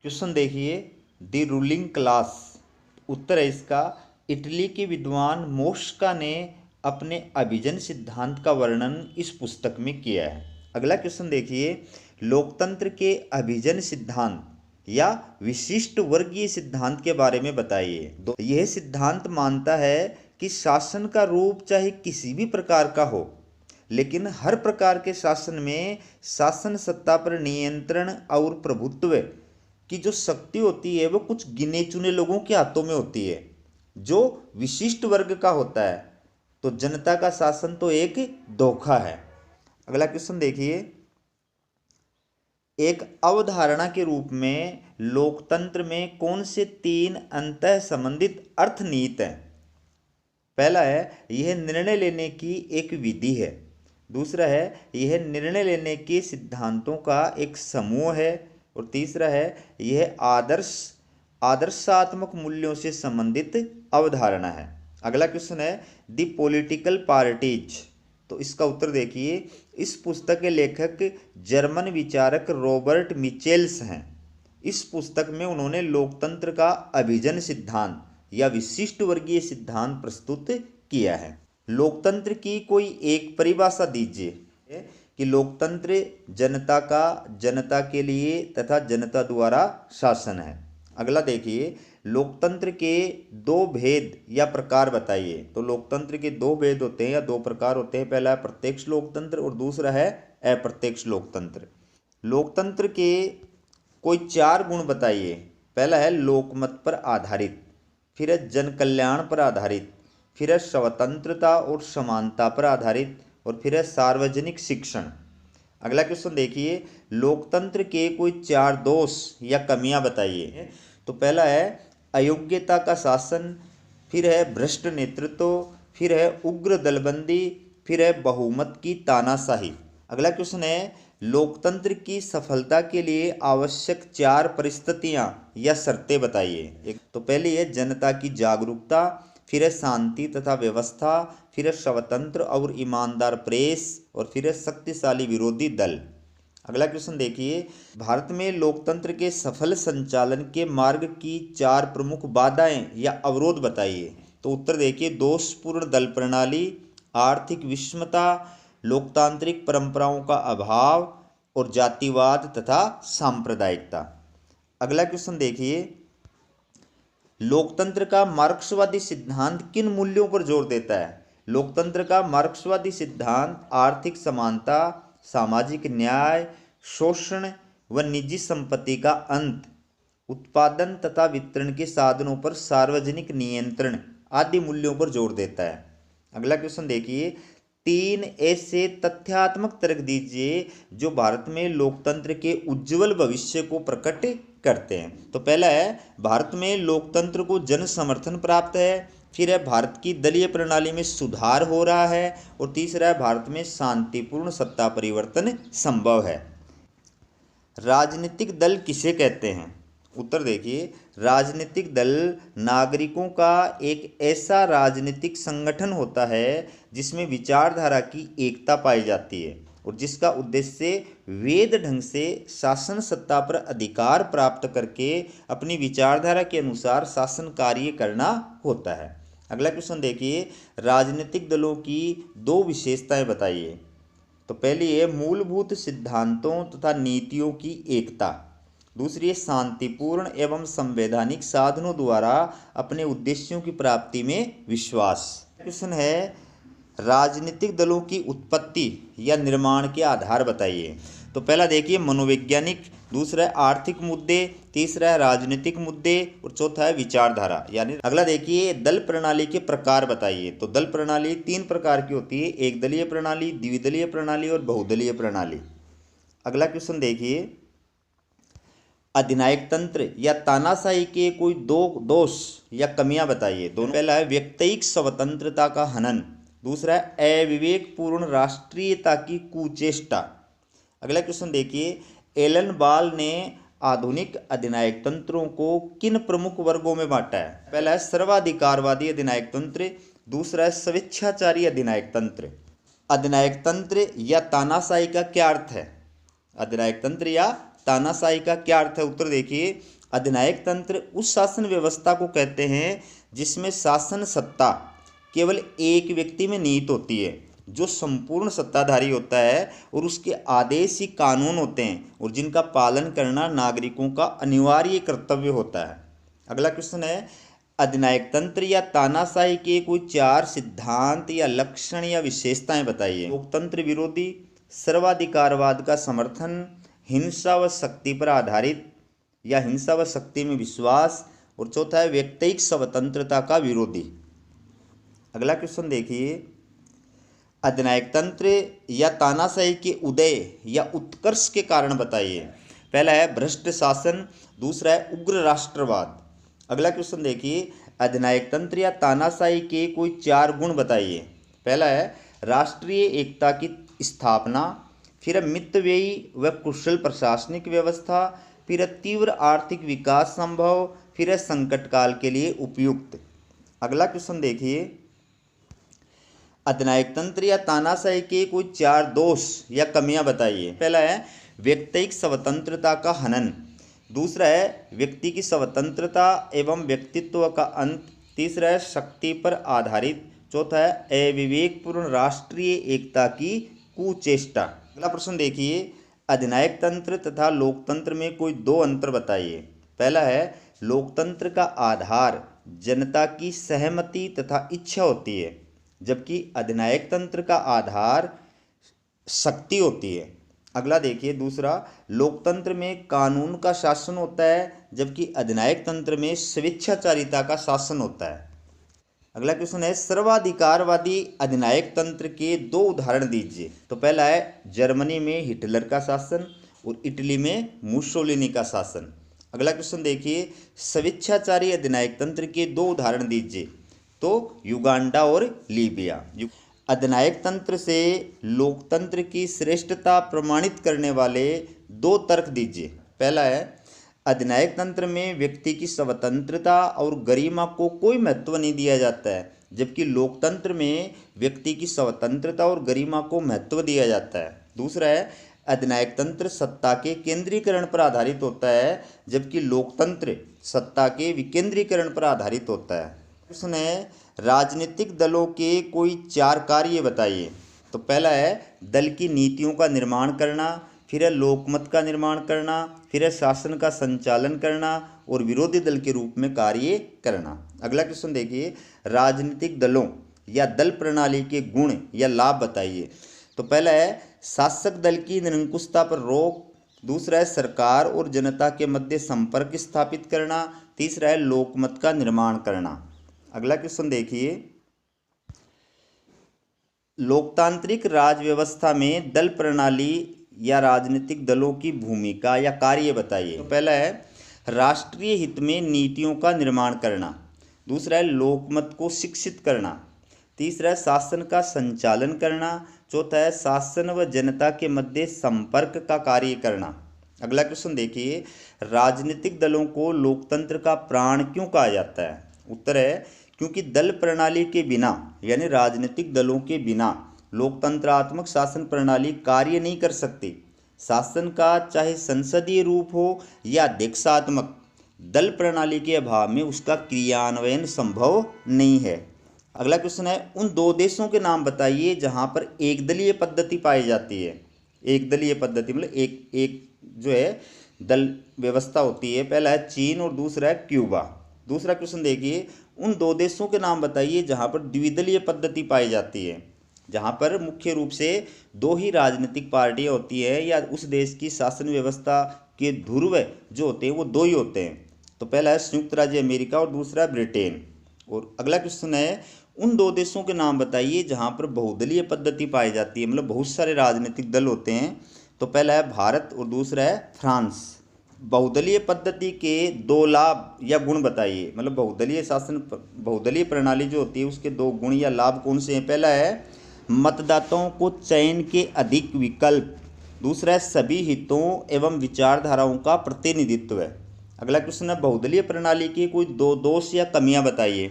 Question देखिए, the ruling class. उत्तर है इसका, इटली के विद्वान मोस्का ने अपने अभिजन सिद्धांत का वर्णन इस पुस्तक में किया है। अगला क्वेश्चन देखिए, लोकतंत्र के अभिजन सिद्धांत या विशिष्ट वर्गीय सिद्धांत के बारे में बताइए। तो यह सिद्धांत मानता है कि शासन का रूप चाहे किसी भी प्रकार का हो, लेकिन हर प्रकार के शासन में शासन सत्ता पर नियंत्रण और प्रभुत्व की जो शक्ति होती है वो कुछ गिने चुने लोगों के हाथों में होती है, जो विशिष्ट वर्ग का होता है। तो जनता का शासन तो एक धोखा है। अगला क्वेश्चन देखिए, एक अवधारणा के रूप में लोकतंत्र में कौन से 3 अंतः संबंधित अर्थ निहित हैं। पहला है, यह निर्णय लेने की एक विधि है। दूसरा है, यह निर्णय लेने के सिद्धांतों का एक समूह है। और तीसरा है, यह आदर्शात्मक मूल्यों से संबंधित अवधारणा है। अगला क्वेश्चन है, द पॉलिटिकल पार्टीज। तो इसका उत्तर देखिए, इस पुस्तक के लेखक जर्मन विचारक रॉबर्ट मिचेल्स हैं। इस पुस्तक में उन्होंने लोकतंत्र का अभिजन सिद्धांत या विशिष्ट वर्गीय सिद्धांत प्रस्तुत किया है। लोकतंत्र की कोई एक परिभाषा दीजिए कि लोकतंत्र जनता का, जनता के लिए तथा जनता द्वारा शासन है। अगला देखिए, लोकतंत्र के 2 भेद या प्रकार बताइए। तो लोकतंत्र के 2 भेद होते हैं या 2 प्रकार होते हैं। पहला है प्रत्यक्ष लोकतंत्र और दूसरा है अप्रत्यक्ष लोकतंत्र। लोकतंत्र के कोई 4 गुण बताइए। पहला है लोकमत पर आधारित, फिर है जन कल्याण पर आधारित, फिर है स्वतंत्रता और समानता पर आधारित, और फिर है सार्वजनिक शिक्षण। अगला क्वेश्चन देखिए, लोकतंत्र के कोई 4 दोष या कमियां बताइए। तो पहला है अयोग्यता का शासन, फिर है भ्रष्ट नेतृत्व, फिर है उग्र दलबंदी, फिर है बहुमत की तानाशाही। अगला क्वेश्चन है, लोकतंत्र की सफलता के लिए आवश्यक 4 परिस्थितियां या शर्तें बताइए। तो पहली है जनता की जागरूकता, फिर है शांति तथा व्यवस्था, फिर है स्वतंत्र और ईमानदार प्रेस, और फिर है शक्तिशाली विरोधी दल। अगला क्वेश्चन देखिए, भारत में लोकतंत्र के सफल संचालन के मार्ग की 4 प्रमुख बाधाएं या अवरोध बताइए। तो उत्तर देखिए, दोषपूर्ण दल प्रणाली, आर्थिक विषमता, लोकतांत्रिक परंपराओं का अभाव और जातिवाद तथा सांप्रदायिकता। अगला क्वेश्चन देखिए, लोकतंत्र का मार्क्सवादी सिद्धांत किन मूल्यों पर जोर देता है। लोकतंत्र का मार्क्सवादी सिद्धांत आर्थिक समानता, सामाजिक न्याय, शोषण व निजी संपत्ति का अंत, उत्पादन तथा वितरण के साधनों पर सार्वजनिक नियंत्रण आदि मूल्यों पर जोर देता है। अगला क्वेश्चन देखिए, 3 ऐसे तथ्यात्मक तर्क दीजिए जो भारत में लोकतंत्र के उज्जवल भविष्य को प्रकट करते हैं। तो पहला है, भारत में लोकतंत्र को जन समर्थन प्राप्त है, फिर है भारत की दलीय प्रणाली में सुधार हो रहा है, और तीसरा है भारत में शांतिपूर्ण सत्ता परिवर्तन संभव है। राजनीतिक दल किसे कहते हैं। उत्तर देखिए, राजनीतिक दल नागरिकों का एक ऐसा राजनीतिक संगठन होता है जिसमें विचारधारा की एकता पाई जाती है और जिसका उद्देश्य वैध ढंग से शासन सत्ता पर अधिकार प्राप्त करके अपनी विचारधारा के अनुसार शासन कार्य करना होता है। अगला क्वेश्चन देखिए, राजनीतिक दलों की 2 विशेषताएं बताइए। तो पहली है मूलभूत सिद्धांतों तथा नीतियों की एकता, दूसरी है शांतिपूर्ण एवं संवैधानिक साधनों द्वारा अपने उद्देश्यों की प्राप्ति में विश्वास। क्वेश्चन है, राजनीतिक दलों की उत्पत्ति या निर्माण के आधार बताइए। तो पहला देखिए मनोवैज्ञानिक, दूसरा है आर्थिक मुद्दे, तीसरा है राजनीतिक मुद्दे, और चौथा है विचारधारा। यानी अगला देखिए दल प्रणाली के प्रकार बताइए। तो दल प्रणाली 3 प्रकार की होती है, एक दलीय प्रणाली, द्विदलीय प्रणाली और बहुदलीय प्रणाली। अगला क्वेश्चन देखिए, अधिनायक तंत्र या तानाशाही के कोई 2 दोष या कमियां बताइए। दोनों, पहला है व्यक्तिक स्वतंत्रता का हनन, दूसरा है अविवेकपूर्ण राष्ट्रीयता की कुचेष्टा। अगला क्वेश्चन देखिए, एलन बॉल ने आधुनिक अधिनायक तंत्रों को किन प्रमुख वर्गों में बांटा है। पहला है सर्वाधिकारवादी अधिनायक तंत्र, दूसरा है स्वेच्छाचारी अधिनायक तंत्र। अधिनायक तंत्र या तानाशाही का क्या अर्थ है। अधिनायक तंत्र या तानाशाही का क्या अर्थ है? उत्तर देखिए, अधिनायक तंत्र उस शासन व्यवस्था को कहते हैं जिसमें शासन सत्ता केवल एक व्यक्ति में निहित होती है, जो संपूर्ण सत्ताधारी होता है और उसके आदेश ही कानून होते हैं और जिनका पालन करना नागरिकों का अनिवार्य कर्तव्य होता है। अगला क्वेश्चन है, अधिनायक तंत्र या तानाशाही के कोई 4 सिद्धांत या लक्षण या विशेषताएं बताइए। लोकतंत्र विरोधी, सर्वाधिकारवाद का समर्थन, हिंसा व शक्ति पर आधारित या हिंसा व शक्ति में विश्वास, और चौथा है व्यक्तिक स्वतंत्रता का विरोधी। अगला क्वेश्चन देखिए, अधिनायक तंत्र या तानाशाही के उदय या उत्कर्ष के कारण बताइए। पहला है भ्रष्ट शासन, दूसरा है उग्र राष्ट्रवाद। अगला क्वेश्चन देखिए, अधिनायक तंत्र या तानाशाही के कोई 4 गुण बताइए। पहला है राष्ट्रीय एकता की स्थापना, फिर है मितव्ययी व कुशल प्रशासनिक व्यवस्था, फिर है तीव्र आर्थिक विकास संभव, फिर है संकट काल के लिए उपयुक्त। अगला क्वेश्चन देखिए, अधिनायक तंत्र या तानाशाही के कोई 4 दोष या कमियां बताइए। पहला है व्यक्तिक स्वतंत्रता का हनन, दूसरा है व्यक्ति की स्वतंत्रता एवं व्यक्तित्व का अंत, तीसरा है शक्ति पर आधारित, चौथा है अविवेकपूर्ण राष्ट्रीय एकता की कुचेष्टा। अगला प्रश्न देखिए, अधिनायक तंत्र तथा लोकतंत्र में कोई 2 अंतर बताइए। पहला है लोकतंत्र का आधार जनता की सहमति तथा इच्छा होती है, जबकि अधिनायक तंत्र का आधार शक्ति होती है। अगला देखिए, दूसरा लोकतंत्र में कानून का शासन होता है, जबकि अधिनायक तंत्र में स्वेच्छाचारिता का शासन होता है। अगला क्वेश्चन है, सर्वाधिकारवादी अधिनायक तंत्र के 2 उदाहरण दीजिए। तो पहला है जर्मनी में हिटलर का शासन और इटली में मुसोलिनी का शासन। अगला क्वेश्चन देखिए, स्वेच्छाचारी अधिनायक तंत्र के 2 उदाहरण दीजिए। तो युगांडा और लीबिया। अधिनायक तंत्र से लोकतंत्र की श्रेष्ठता प्रमाणित करने वाले 2 तर्क दीजिए। पहला है अधिनायक तंत्र में व्यक्ति की स्वतंत्रता और गरिमा को कोई महत्व नहीं दिया जाता है, जबकि लोकतंत्र में व्यक्ति की स्वतंत्रता और गरिमा को महत्व दिया जाता है। दूसरा है अधिनायक तंत्र सत्ता के केंद्रीकरण पर आधारित होता है, जबकि लोकतंत्र सत्ता के विकेंद्रीकरण पर आधारित होता है। प्रश्न है, राजनीतिक दलों के कोई 4 कार्य बताइए। तो पहला है दल की नीतियों का निर्माण करना, फिर है लोकमत का निर्माण करना, फिर है शासन का संचालन करना और विरोधी दल के रूप में कार्य करना। अगला क्वेश्चन देखिए, राजनीतिक दलों या दल प्रणाली के गुण या लाभ बताइए। तो पहला है शासक दल की निरंकुशता पर रोक, दूसरा है सरकार और जनता के मध्य संपर्क स्थापित करना, तीसरा है लोकमत का निर्माण करना। अगला क्वेश्चन देखिए, लोकतांत्रिक राज व्यवस्था में दल प्रणाली या राजनीतिक दलों की भूमिका या कार्य बताइए। तो पहला है राष्ट्रीय हित में नीतियों का निर्माण करना, दूसरा है लोकमत को शिक्षित करना, तीसरा है शासन का संचालन करना, चौथा है शासन व जनता के मध्य संपर्क का कार्य करना। अगला क्वेश्चन देखिए, राजनीतिक दलों को लोकतंत्र का प्राण क्यों कहा जाता है। उत्तर है क्योंकि दल प्रणाली के बिना यानी राजनीतिक दलों के बिना लोकतंत्रात्मक शासन प्रणाली कार्य नहीं कर सकती। शासन का चाहे संसदीय रूप हो या अध्यक्षात्मक, दल प्रणाली के अभाव में उसका क्रियान्वयन संभव नहीं है। अगला क्वेश्चन है, उन 2 देशों के नाम बताइए जहां पर एकदलीय पद्धति पाई जाती है। एकदलीय पद्धति मतलब एक जो है दल व्यवस्था होती है। पहला है चीन और दूसरा है क्यूबा। दूसरा क्वेश्चन देखिए, उन 2 देशों के नाम बताइए जहां पर द्विदलीय पद्धति पाई जाती है, जहां पर मुख्य रूप से 2 ही राजनीतिक पार्टियां होती है या उस देश की शासन व्यवस्था के ध्रुव जो होते हैं वो 2 ही होते हैं। तो पहला है संयुक्त राज्य अमेरिका और दूसरा ब्रिटेन। और अगला क्वेश्चन है, उन 2 देशों के नाम बताइए जहां पर बहुदलीय पद्धति पाई जाती है, मतलब बहुत सारे राजनीतिक दल होते हैं। तो पहला है भारत और दूसरा है फ्रांस। बहुदलीय पद्धति के 2 लाभ या गुण बताइए, मतलब बहुदलीय प्रणाली जो होती है उसके 2 गुण या लाभ कौन से हैं। पहला है मतदाताओं को चयन के अधिक विकल्प, दूसरा है सभी हितों एवं विचारधाराओं का प्रतिनिधित्व है। अगला क्वेश्चन है, बहुदलीय प्रणाली की कोई 2 दोष या कमियां बताइए।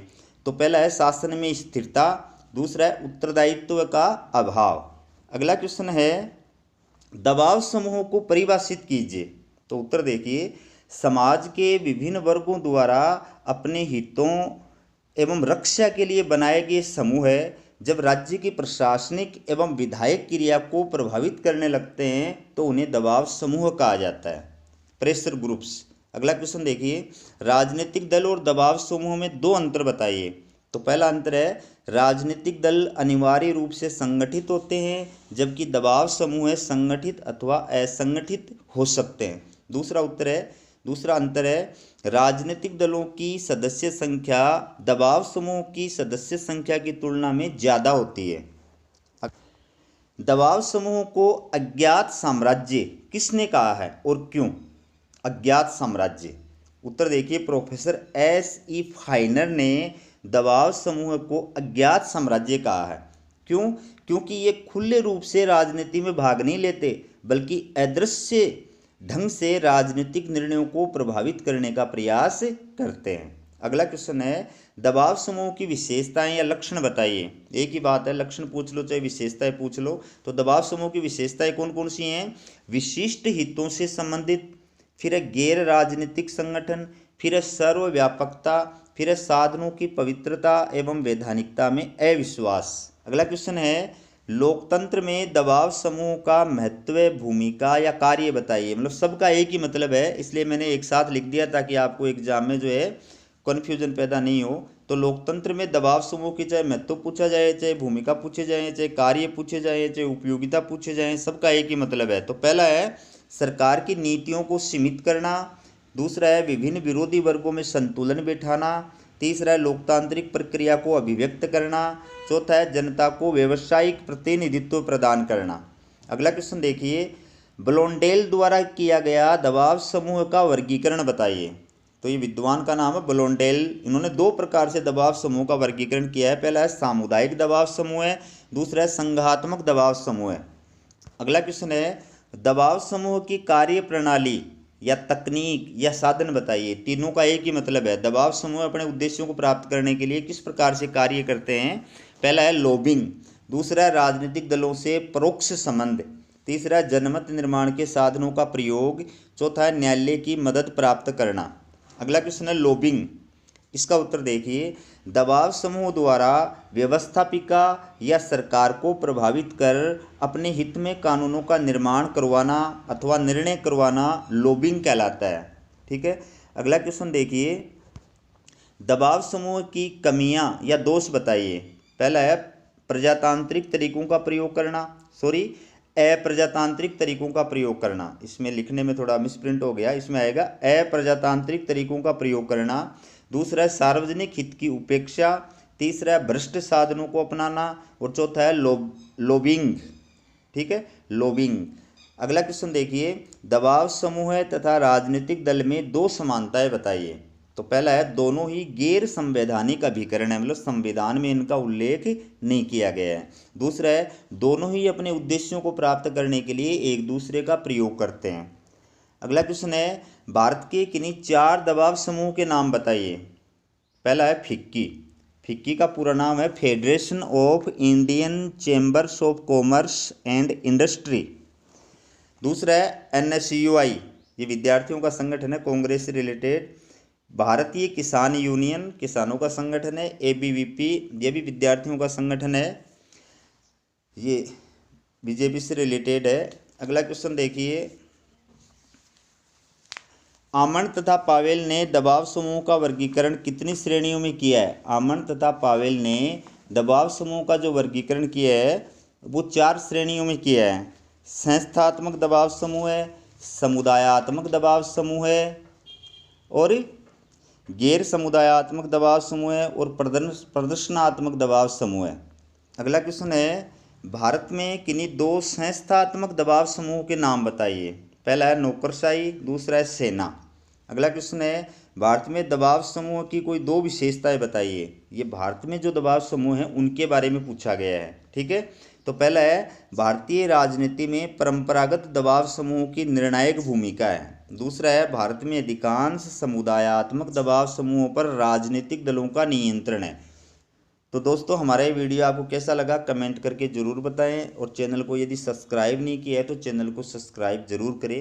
तो पहला है शासन में स्थिरता, दूसरा है उत्तरदायित्व का अभाव। अगला क्वेश्चन है, दबाव समूहों को परिभाषित कीजिए। तो उत्तर देखिए, समाज के विभिन्न वर्गों द्वारा अपने हितों एवं रक्षा के लिए बनाए गए समूह है। जब राज्य की प्रशासनिक एवं विधायक क्रिया को प्रभावित करने लगते हैं तो उन्हें दबाव समूह कहा जाता है, प्रेशर ग्रुप्स। अगला क्वेश्चन देखिए, राजनीतिक दल और दबाव समूह में दो अंतर बताइए। तो पहला अंतर है, राजनीतिक दल अनिवार्य रूप से संगठित होते हैं, जबकि दबाव समूह है संगठित अथवा असंगठित हो सकते हैं। दूसरा अंतर है, राजनीतिक दलों की सदस्य संख्या दबाव समूह की सदस्य संख्या की तुलना में ज़्यादा होती है। दबाव समूह को अज्ञात साम्राज्य किसने कहा है और क्यों? अज्ञात साम्राज्य। उत्तर देखिए, प्रोफेसर S.E. फाइनर ने दबाव समूह को अज्ञात साम्राज्य कहा है। क्यों? क्योंकि ये खुले रूप से राजनीति में भाग नहीं लेते, बल्कि अदृश्य ढंग से राजनीतिक निर्णयों को प्रभावित करने का प्रयास करते हैं। अगला क्वेश्चन है, दबाव समूह की विशेषताएं या लक्षण बताइए। एक ही बात है, लक्षण पूछ लो चाहे विशेषताएं पूछ लो। तो दबाव समूह की विशेषताएं कौन कौन सी हैं? विशिष्ट हितों से संबंधित, फिर गैर राजनीतिक संगठन, फिर सर्वव्यापकता, फिर साधनों की पवित्रता एवं वैधानिकता में अविश्वास। अगला क्वेश्चन है, लोकतंत्र में दबाव समूह का महत्व, भूमिका या कार्य बताइए। मतलब सबका एक ही मतलब है, इसलिए मैंने एक साथ लिख दिया ताकि आपको एग्जाम में जो है कन्फ्यूजन पैदा नहीं हो। तो लोकतंत्र में दबाव समूह की चाहे महत्व पूछा जाए, चाहे भूमिका पूछे जाए, चाहे कार्य पूछे जाए, चाहे उपयोगिता पूछे जाए, सबका एक ही मतलब है। तो पहला है सरकार की नीतियों को सीमित करना, दूसरा है विभिन्न विरोधी वर्गों में संतुलन बैठाना, तीसरा है लोकतांत्रिक प्रक्रिया को अभिव्यक्त करना, चौथा है जनता को व्यावसायिक प्रतिनिधित्व प्रदान करना। अगला क्वेश्चन देखिए, ब्लोंडेल द्वारा किया गया दबाव समूह का वर्गीकरण बताइए। तो ये विद्वान का नाम है ब्लोंडेल। इन्होंने दो प्रकार से दबाव समूह का वर्गीकरण किया है। पहला है सामुदायिक दबाव समूह है, दूसरा है संघात्मक दबाव समूह है। अगला क्वेश्चन है, दबाव समूह की कार्य प्रणाली या तकनीक या साधन बताइए। तीनों का एक ही मतलब है, दबाव समूह अपने उद्देश्यों को प्राप्त करने के लिए किस प्रकार से कार्य करते हैं। पहला है लॉबिंग, दूसरा है राजनीतिक दलों से परोक्ष संबंध, तीसरा है जनमत निर्माण के साधनों का प्रयोग, चौथा है न्यायालय की मदद प्राप्त करना। अगला क्वेश्चन है लॉबिंग। इसका उत्तर देखिए, दबाव समूह द्वारा व्यवस्थापिका या सरकार को प्रभावित कर अपने हित में कानूनों का निर्माण करवाना अथवा निर्णय करवाना लॉबिंग कहलाता है। ठीक है। अगला क्वेश्चन देखिए, दबाव समूह की कमियां या दोष बताइए। पहला है प्रजातांत्रिक तरीकों का प्रयोग करना, अप्रजातांत्रिक तरीकों का प्रयोग करना। इसमें लिखने में थोड़ा मिसप्रिंट हो गया, इसमें आएगा अप्रजातांत्रिक तरीकों का प्रयोग करना। दूसरा है सार्वजनिक हित की उपेक्षा, तीसरा है भ्रष्ट साधनों को अपनाना और चौथा है लॉबिंग। ठीक है, लॉबिंग। अगला क्वेश्चन देखिए, दबाव समूह तथा राजनीतिक दल में दो समानताएं बताइए। तो पहला है दोनों ही गैर संवैधानिक अभिकरण है, मतलब संविधान में इनका उल्लेख नहीं किया गया है। दूसरा है दोनों ही अपने उद्देश्यों को प्राप्त करने के लिए एक दूसरे का प्रयोग करते हैं। अगला क्वेश्चन है, भारत के किन्हीं चार दबाव समूह के नाम बताइए। पहला है फिक्की। फिक्की का पूरा नाम है federation of Indian chambers of commerce and industry. दूसरा है NSUI, ये विद्यार्थियों का संगठन है, कांग्रेस से रिलेटेड। भारतीय किसान यूनियन, किसानों का संगठन है। ABVP, ये भी विद्यार्थियों का संगठन है, ये BJP से रिलेटेड है। अगला क्वेश्चन देखिए, आमंड तथा पावेल ने दबाव समूह का वर्गीकरण कितनी श्रेणियों में किया है। आमंड तथा पावेल ने दबाव समूह का जो वर्गीकरण किया है वो 4 श्रेणियों में किया है। संस्थात्मक दबाव समूह है, समुदायात्मक दबाव समूह है और गैर समुदायात्मक दबाव समूह है और प्रदर्शनात्मक दबाव समूह है। अगला क्वेश्चन है, भारत में किन्हीं 2 संस्थात्मक दबाव समूह के नाम बताइए। पहला है नौकरशाही, दूसरा है सेना। अगला क्वेश्चन है, भारत में दबाव समूह की कोई 2 विशेषताएं बताइए। ये भारत में जो दबाव समूह हैं उनके बारे में पूछा गया है। ठीक है, तो पहला है भारतीय राजनीति में परंपरागत दबाव समूह की निर्णायक भूमिका है। दूसरा है भारत में अधिकांश समुदायात्मक दबाव समूहों पर राजनीतिक दलों का नियंत्रण है। तो दोस्तों, हमारा ये वीडियो आपको कैसा लगा कमेंट करके ज़रूर बताएं और चैनल को यदि सब्सक्राइब नहीं किया है तो चैनल को सब्सक्राइब ज़रूर करें।